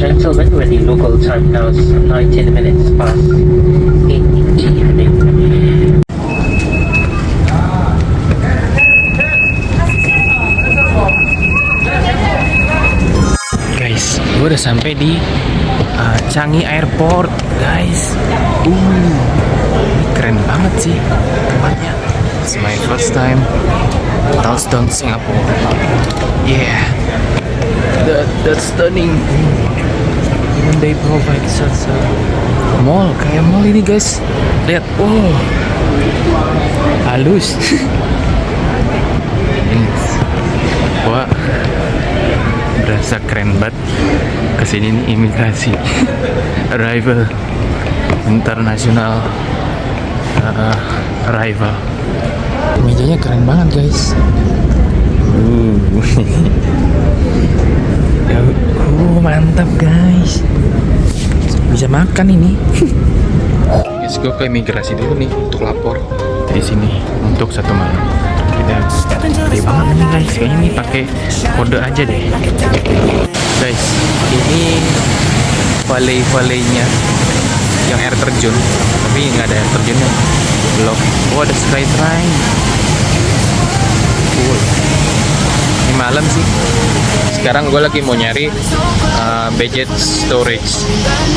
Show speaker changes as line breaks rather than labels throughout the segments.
gentlemen, we're the local time now is 19 minutes past 8 in the evening.
Guys, gue udah sampai di Changi Airport, guys. Ini keren banget sih tempatnya. It's my first time touchdown Singapore. Yeah, that's stunning. Even they provide such a mall, kayak mall ini, guys. Lihat, wow, halus. Wah, berasa keren banget. Kesini nih imigrasi arrival international arrival. Mejanya keren banget, guys. Mantap, guys. Bisa makan ini. Guys, gue ke imigrasi dulu nih untuk lapor di sini untuk 1 malam. Kita gede banget nih, guys. Kayaknya ini pakai kode aja deh. Guys, ini valley-valley-nya yang air terjun, tapi nggak ada air terjunnya. Belum. Oh, ada skytrain. Cool. Ini malam sih. Sekarang gue lagi mau nyari budget storage.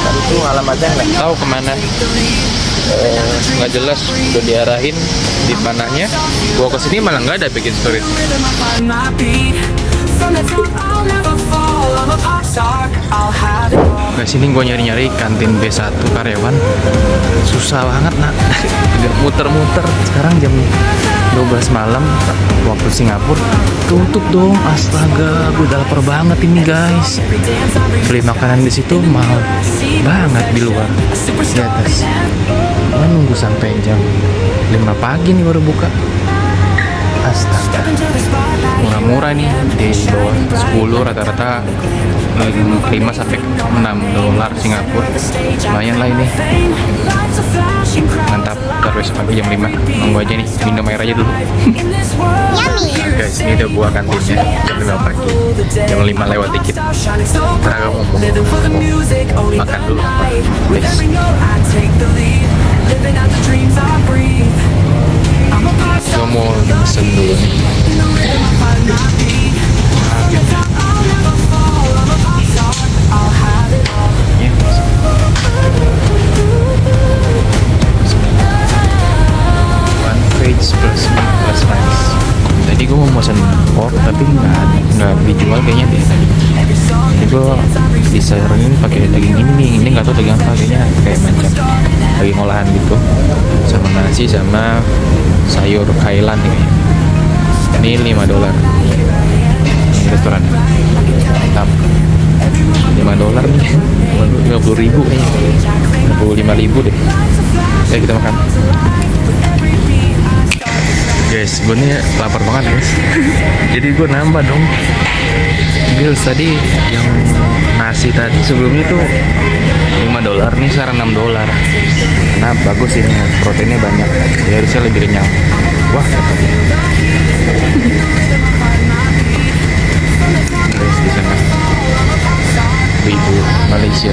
Tapi itu alamatnya nggak tahu kemana. Nggak jelas. Udah diarahin di mananya. Gua kesini malah nggak ada budget storage. Ke sini gue nyari-nyari kantin B1 karyawan. Susah banget, nak. Udah muter-muter. Sekarang jam 12 malam waktu Singapura. Tutup dong. Astaga, gue udah lapar banget ini, guys. Beli makanan di situ mahal banget di luar. Di atas. Gue nunggu sampai jam 5 pagi nih baru buka. Astaga, murah-murah nih, di bawah 10 rata-rata 5 sampai 6 dolar Singapura. Lumayan lah ini. Mantap. Ntar besok pagi jam 5 nunggu aja nih, minum air aja dulu. Nah, guys, ini udah buah kantinnya jam 5 pagi. Jam 5 lewat dikit. Ntar aku mau makan dulu. Guys, gue mau pesen dulu nih. One page plus meat plus rice. Tadi gue mau pesen pork tapi nggak dijual kayaknya deh tadi. Jadi gue disaranin pakai daging ini nih. Ini nggak tahu daging apa, kayaknya kayak macam daging olahan gitu. Sama nasi sama sayur kailan nih. Ini 5 dolar. Ini restoran. Mantap. 5 dolar nih. 50.000 nih. 55.000 deh. Ayo kita makan. Guys, gue nih lapar banget, guys. Jadi gue nambah dong. Bills tadi yang nasi tadi sebelumnya tuh 5 dolar, nih sekarang 6 dolar. Nah, bagus ini, proteinnya banyak. Ya harusnya lebih kenyang. Wah, guys, di sana ibu Malaysia.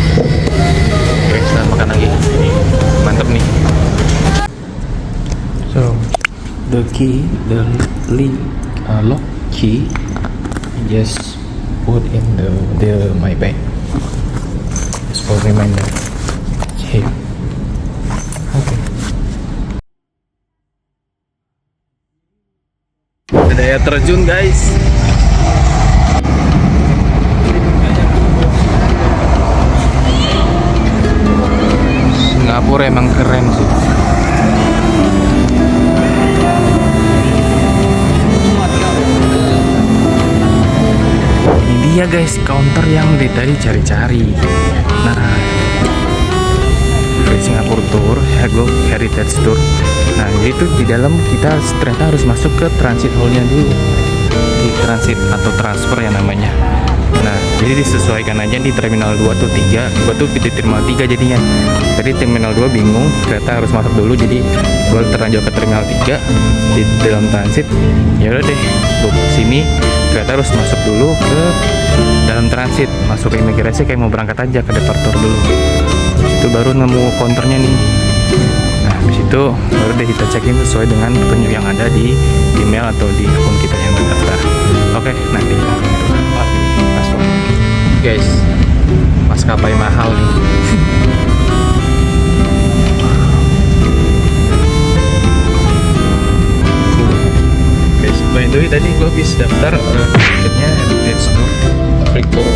Guys, kita makan lagi. Mantap nih. So, the key, the lock key, just put in my bag. Just for reminder. Here. Okay. Ada air terjun, guys. Singapura emang keren sih. Ini dia, guys, counter yang dari tadi cari-cari. Nah, Free Singapore Tour, Hago Heritage Tour. Nah, jadi itu di dalam kita ternyata harus masuk ke transit hall-nya dulu. Di transit atau transfer ya namanya. Nah, jadi disesuaikan aja di terminal 2 atau 3. Gua tuh di terminal 3 jadinya. Tadi terminal 2 bingung, ternyata harus masuk dulu. Jadi gua terlanjur ke terminal 3 di dalam transit. Ya udah deh, gua sini ternyata harus masuk dulu ke dalam transit. transit masuk ke imigrasi kayak mau berangkat aja ke departur dulu. Itu baru nemu counternya nih. Nah habis itu baru deh kita check in sesuai dengan petunjuk yang ada di email atau di akun kita yang terdaftar. Oke, nanti kita paspor. Guys, maskapai mahal nih. Guys, by the way tadi gue habis daftar tiketnya Emirates Tour Free Tour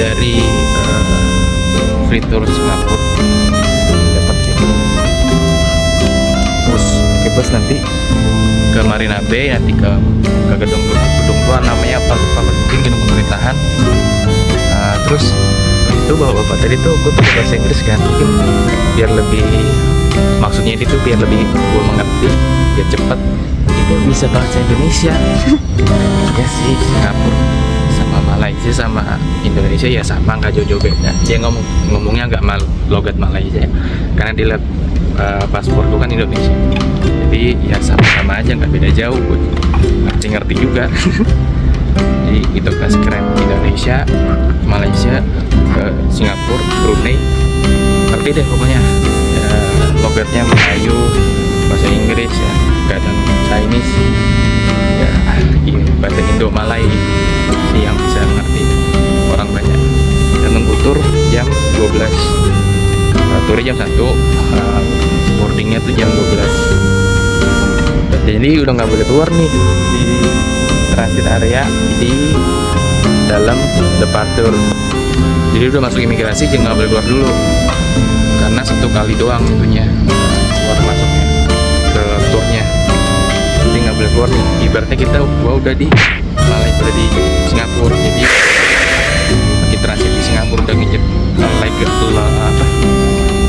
dari Free Tour Singapura. Dapat ini. Terus ke bus nanti ke Marina Bay, nanti ke gedung tua namanya apa lupa, mungkin gedung pemerintahan. Terus itu bapak tadi tuh gue pakai bahasa Inggris kan, mungkin biar lebih, maksudnya itu biar lebih gue mengerti, biar cepat. Itu bisa bahasa Indonesia. Ya sih, Singapura sama Malaysia sama Indonesia ya sama, nggak jauh-jauh beda. Dia ngomongnya nggak logat Malaysia ya, karena dilihat paspor itu kan Indonesia. Jadi ya sama-sama aja, nggak beda jauh. Gue ngerti juga. Jadi itu kasih keren Indonesia, Malaysia, Singapura, Brunei, ngerti deh pokoknya. Ya, logatnya Melayu, bahasa Inggris ya, kadang Chinese, ya bahasa Indo Malay sih yang bisa ngerti orang banyak. Dan nunggu tur jam 12, turnya jam 1, boardingnya tuh jam 12. Jadi udah nggak boleh keluar nih di transit area di dalam departure. Jadi udah masuk imigrasi jangan nggak boleh keluar dulu, karena 1 kali doang itunya keluar masuknya ke turnya. Jadi nggak boleh keluar nih. Ibaratnya gua udah di Malaysia, udah di Singapura, jadi lagi transit di Singapura, udah nginjek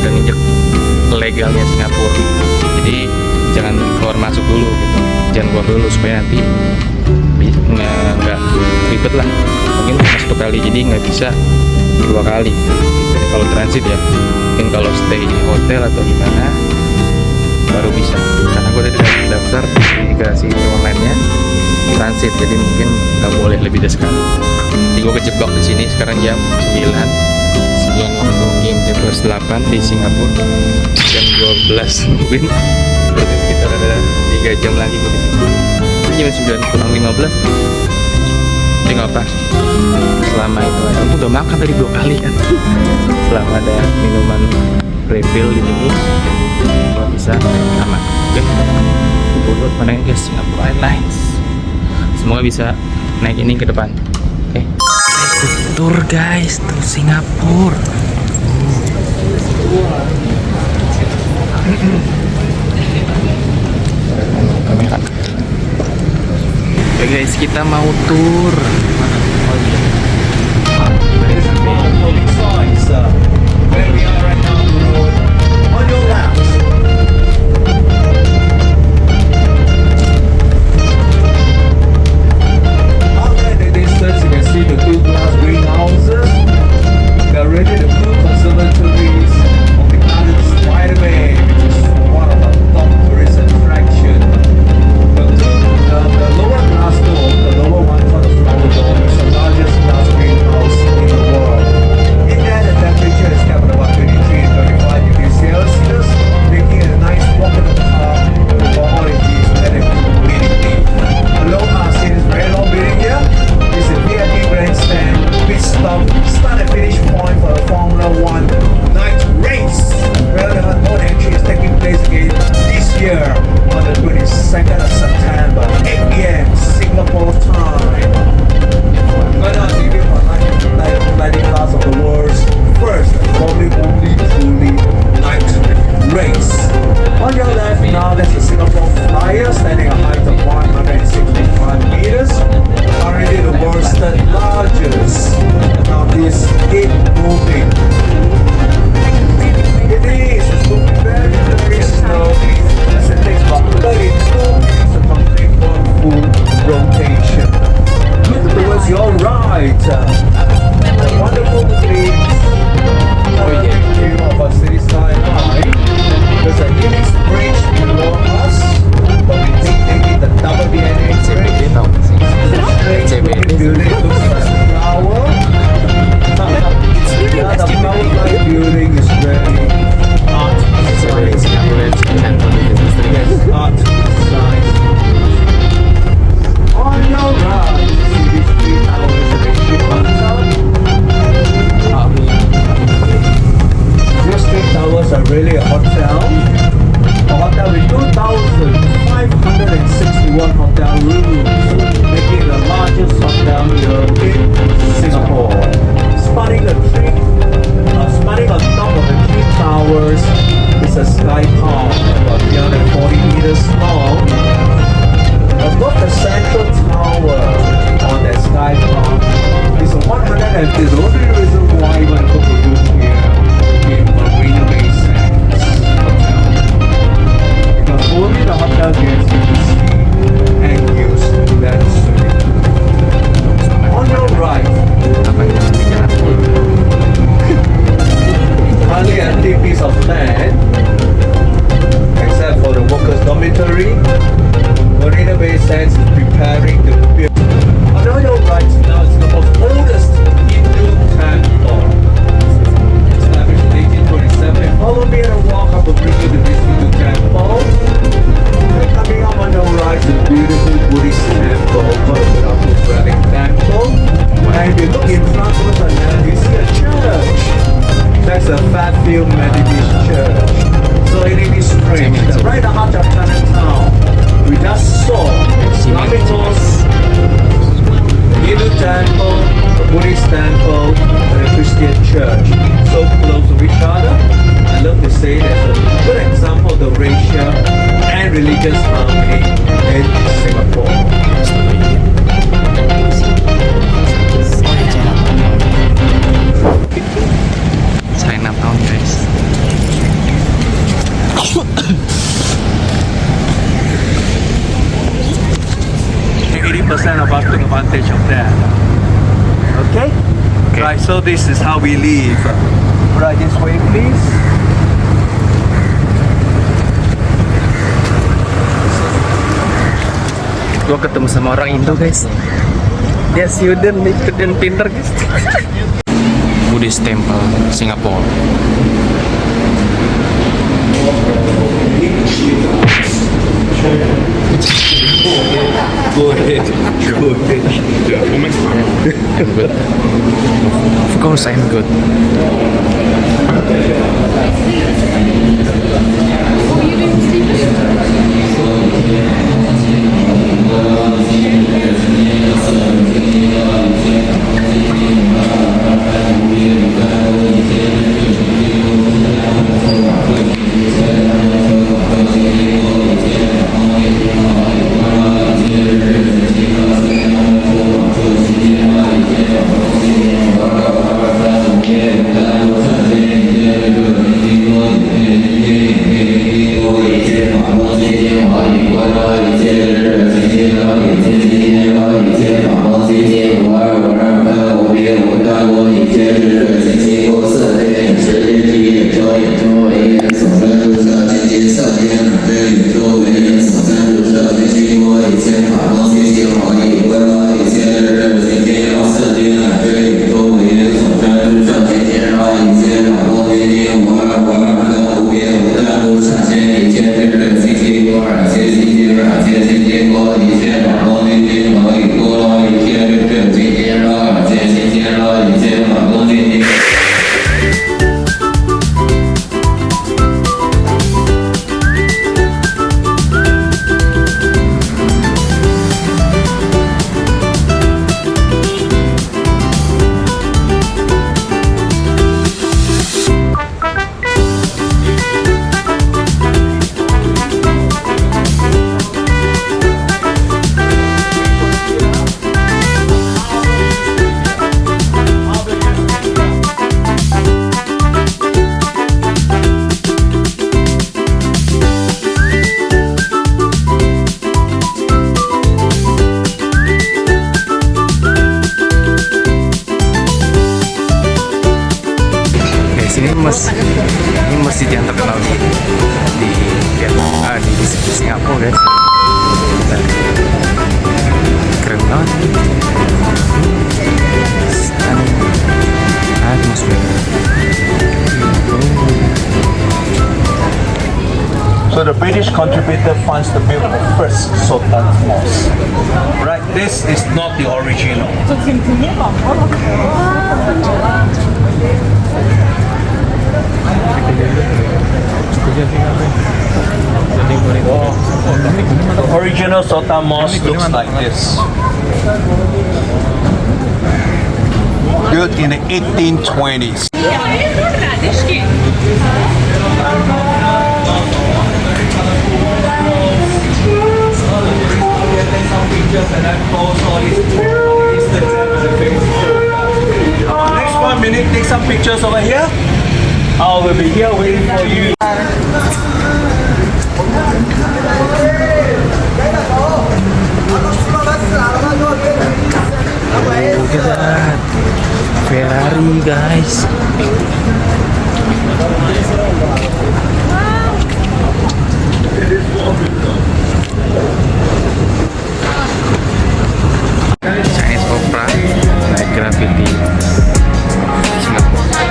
udah nginjek legalnya Singapura. Jadi jangan keluar masuk dulu gitu, jangan keluar dulu supaya nanti nggak ribet lah. Mungkin cuma 1 kali, jadi nggak bisa 2 kali gitu, kalau transit ya. Mungkin kalau stay di hotel atau gimana baru bisa, karena gue tadi udah daftar di imigrasi online-nya transit, jadi mungkin nggak boleh lebih dari sekali. Jadi gue kejebak di sini sekarang jam 9 waktu GMT plus 8 di Singapura, jam 12 mungkin berarti sekitar ada 3 jam lagi gue di sini. Ini jam 9 kurang 15. Tapi nggak apa, selama itu aku udah makan tadi 2 kali kan. Selama ada minuman refill di sini gua bisa aman. Oke, buat pandangan guys, Singapore Airlines, semoga bisa naik ini ke depan. Oke, tour guys, tuh Singapura. Kamera. Oke guys, kita mau tour.
The lower glass door, the lower one for the flower door, And the only reason why I want to do here in Marina Bay Sands Hotel. Because only the hotel gets you to see and use that swimming pool. On your right,
Apa yang bikin aku?
hardly empty piece of land, except for the workers' dormitory. Marina Bay Sands is preparing the pier. On your right now is the most oldest Hindu temple, established in 1827. Follow me and walk. I will bring you to this Hindu temple. And coming up on your right is a beautiful Buddhist temple called the Buddhist Temple. And if you look in front of us now, you see a church. That's a Fairfield Methodist Church. So it is strange that right in the heart of Chinatown, we just saw Islamic mosque, Hindu temple, a Buddhist temple, and a Christian church. So close to each other. I love to say that's a good example of the racial and religious harmony in Singapore.
Chinatown guys.
80% of us took advantage of that. Okay? Right, so this is how we live. Right this way, please.
Gua ketemu sama orang Indo guys. Dia student dan pinter guys. Buddhist Temple Singapore.
Go ahead. Go ahead.
I'm good. Of course I'm good. Ini masjid yang terkenal di Singapura guys. Keren banget. Stunning atmosphere.
So the British contributor funds the build of first Sultan Mosque. Right, this is not the original. The original Sultan Mosque looks like this. Built in the 1820s. take some pictures over here. I will be here waiting for you.
Look at that. Ferrari, guys. Chinese Opera, naik graffiti Singapura.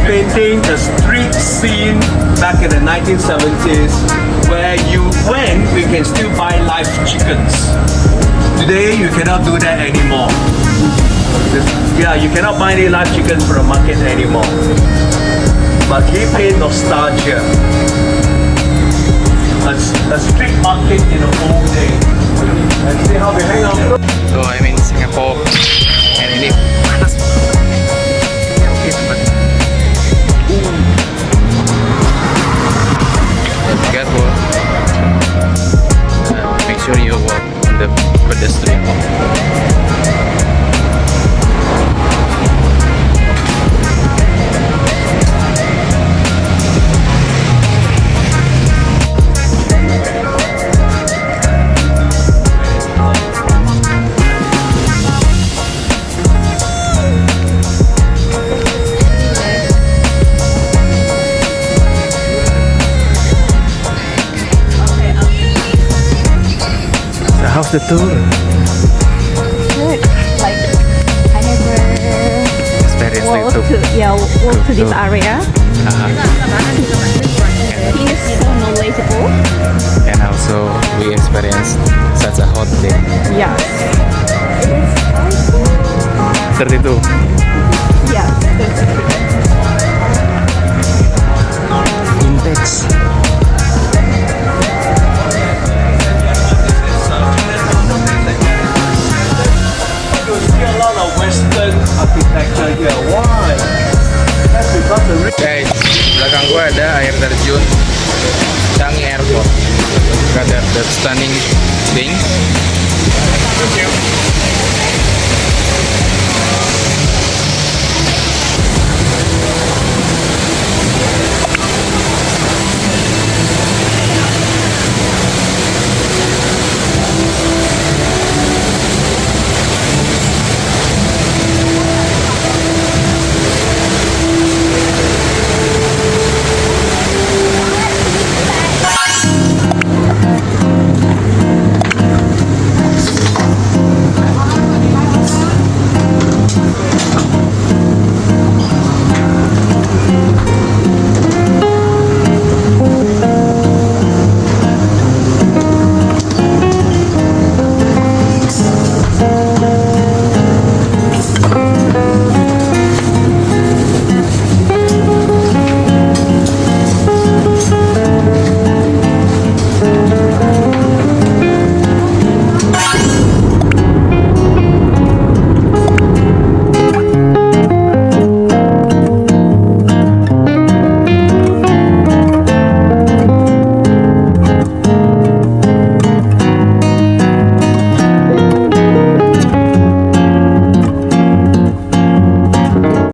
Painting the street scene back in the 1970s where we can still buy live chickens. Today you cannot do that anymore. Yeah, you cannot buy any live chickens from the market anymore. But he paid nostalgia. A street market in the old days. And see how we hang out.
So I'm in Singapore and ini panas. Oke, teman. Careful. Make sure you walk on the pedestrian. How's the tour?
Good. Like I never
Experience
walk
itu.
to this area. He's so knowledgeable.
And also we experienced such a hot day.
Yes.
32.
Yes. That's true.
Intex.
You see a lot of Western architecture here. Why? That's because the
Guys, belakang gua ada air terjun Changi Airport. Got that stunning thing.